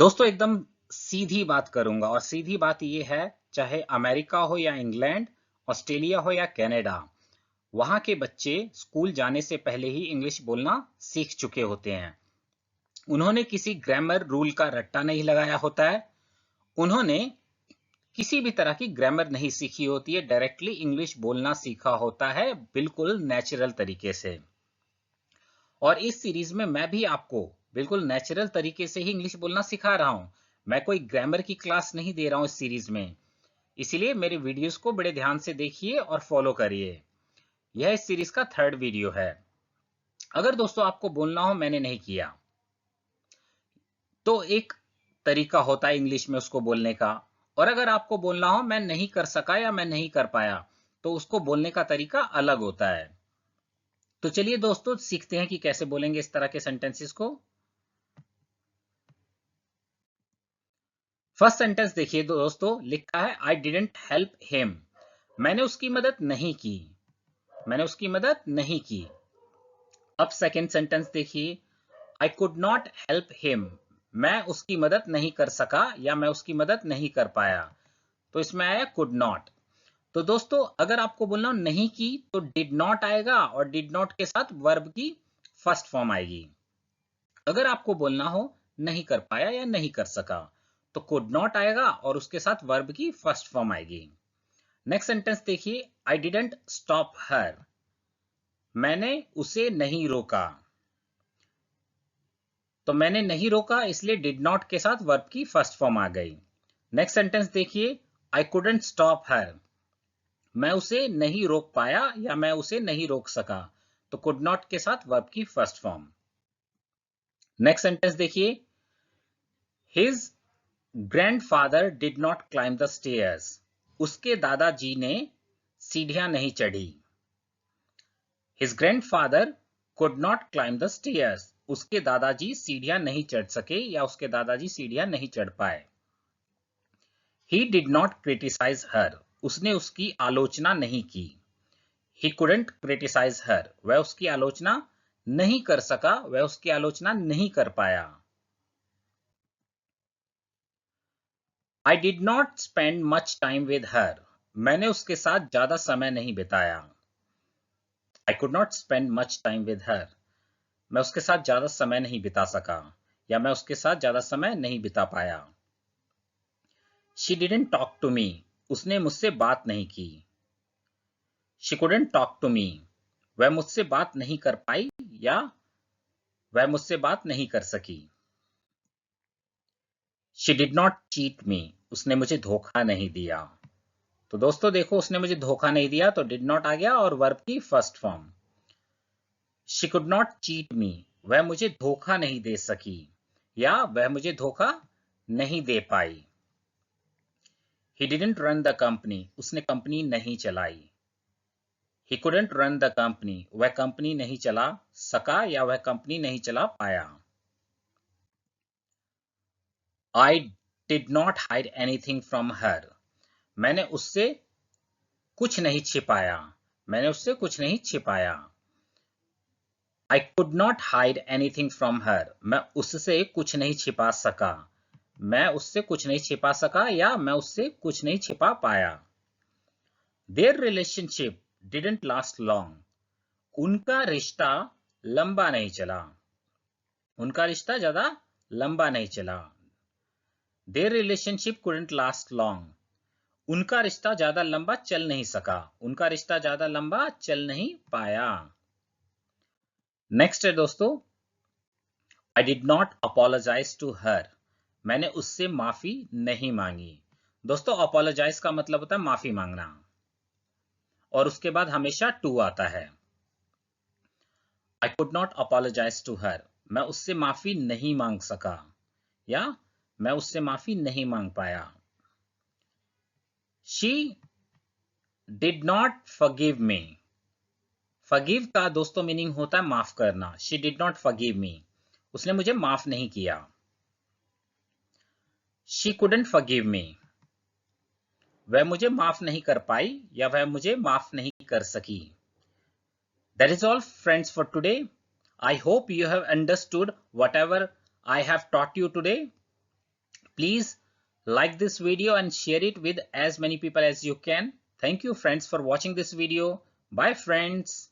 दोस्तों एकदम सीधी बात करूंगा और सीधी बात ये है, चाहे अमेरिका हो या इंग्लैंड, ऑस्ट्रेलिया हो या कनाडा, वहां के बच्चे स्कूल जाने से पहले ही इंग्लिश बोलना सीख चुके होते हैं। उन्होंने किसी ग्रामर रूल का रट्टा नहीं लगाया होता है। उन्होंने किसी भी तरह की ग्रामर नहीं सीखी होती है, डायरेक्टली इंग्लिश बोलना सीखा होता है, बिल्कुल नेचुरल तरीके से। और इस सीरीज में मैं भी आपको बिल्कुल नेचुरल तरीके से ही इंग्लिश बोलना सिखा रहा हूं। मैं कोई ग्रामर की क्लास नहीं दे रहा हूं इस सीरीज में। इसीलिए मेरे वीडियोस को बड़े ध्यान से देखिए और फॉलो करिए। यह इस सीरीज का थर्ड वीडियो है। अगर दोस्तों आपको बोलना हो मैंने नहीं किया, तो एक तरीका होता है इंग्लिश में उसको बोलने का। और अगर आपको बोलना हो मैं नहीं कर सका या मैं नहीं कर पाया, तो उसको बोलने का तरीका अलग होता है। तो चलिए दोस्तों सीखते हैं कि कैसे बोलेंगे इस तरह के सेंटेंसेस को। फर्स्ट सेंटेंस देखिए दोस्तों, लिखा है आई डिडंट हेल्प हिम। मैंने उसकी मदद नहीं की। मैंने उसकी मदद नहीं की। अब सेकंड सेंटेंस देखिए, I could not help him. मैं उसकी मदद नहीं कर सका या मैं उसकी मदद नहीं कर पाया। तो इसमें आया कुड नॉट। तो दोस्तों अगर आपको बोलना नहीं की तो डिड नॉट आएगा और डिड नॉट के साथ वर्ब की फर्स्ट फॉर्म आएगी। अगर आपको बोलना हो नहीं कर पाया या नहीं कर सका, तो कुड नॉट आएगा और उसके साथ वर्ब की फर्स्ट फॉर्म आएगी। नेक्स्ट सेंटेंस देखिए, आई डिडंट स्टॉप हर। मैंने उसे नहीं रोका। तो मैंने नहीं रोका इसलिए डिड नॉट के साथ वर्ब की फर्स्ट फॉर्म आ गई। नेक्स्ट सेंटेंस देखिए, आई कुडंट स्टॉप हर। मैं उसे नहीं रोक पाया या मैं उसे नहीं रोक सका। तो कुड नॉट के साथ वर्ब की फर्स्ट फॉर्म। नेक्स्ट सेंटेंस देखिए, his grandfather did not climb the stairs. उसके दादाजी ने सीढ़ियां नहीं चढ़ी। His grandfather could not climb the stairs. उसके दादाजी सीढ़ियां नहीं चढ़ सके या उसके दादाजी सीढ़ियां नहीं चढ़ पाए। He did not criticize her. उसने उसकी आलोचना नहीं की। He couldn't criticize her. वह उसकी आलोचना नहीं कर सका, वह उसकी आलोचना नहीं कर पाया। I did not spend much time with her. मैंने उसके साथ ज्यादा समय नहीं बिताया। I could not spend much time with her. मैं उसके साथ ज्यादा समय नहीं बिता सका या मैं उसके साथ ज्यादा समय नहीं बिता पाया। She didn't talk to me. उसने मुझसे बात नहीं की। She couldn't talk to me. वह मुझसे बात नहीं कर पाई या वह मुझसे बात नहीं कर सकी। She did not cheat me. उसने मुझे धोखा नहीं दिया। तो दोस्तों देखो, उसने मुझे धोखा नहीं दिया तो did not आ गया और वर्ब की first form. She could not cheat me. वह मुझे धोखा नहीं दे सकी या वह मुझे धोखा नहीं दे पाई। He didn't run the company. उसने कंपनी नहीं चलाई। He couldn't run the company. वह कंपनी नहीं चला सका या वह कंपनी नहीं चला पाया। I did not hide anything from her. मैंने उससे कुछ नहीं छिपाया। मैंने उससे कुछ नहीं छिपाया। I could not hide anything from her. मैं उससे कुछ नहीं छिपा सका। मैं उससे कुछ नहीं छिपा सका या मैं उससे कुछ नहीं छिपा पाया। Their relationship didn't last long. उनका रिश्ता लंबा नहीं चला। उनका रिश्ता ज्यादा लंबा नहीं चला। Their relationship couldn't last long. उनका रिश्ता ज्यादा लंबा चल नहीं सका। उनका रिश्ता ज्यादा लंबा चल नहीं पाया। नेक्स्ट है दोस्तों, I did not apologize to her. मैंने उससे माफी नहीं मांगी। दोस्तों अपोलोजाइज का मतलब होता है माफी मांगना और उसके बाद हमेशा टू आता है। I could not apologize to her. मैं उससे माफी नहीं मांग सका या मैं उससे माफी नहीं मांग पाया। She did not forgive me. Forgive का दोस्तों मीनिंग होता है माफ करना। She did not forgive me. उसने मुझे माफ नहीं किया। She couldn't forgive me. वह मुझे माफ नहीं कर पाई या वह मुझे माफ नहीं कर सकी। That is all friends for today. I hope you have understood whatever I have taught you today. Please like this video and share it with as many people as you can. Thank you friends for watching this video. Bye friends.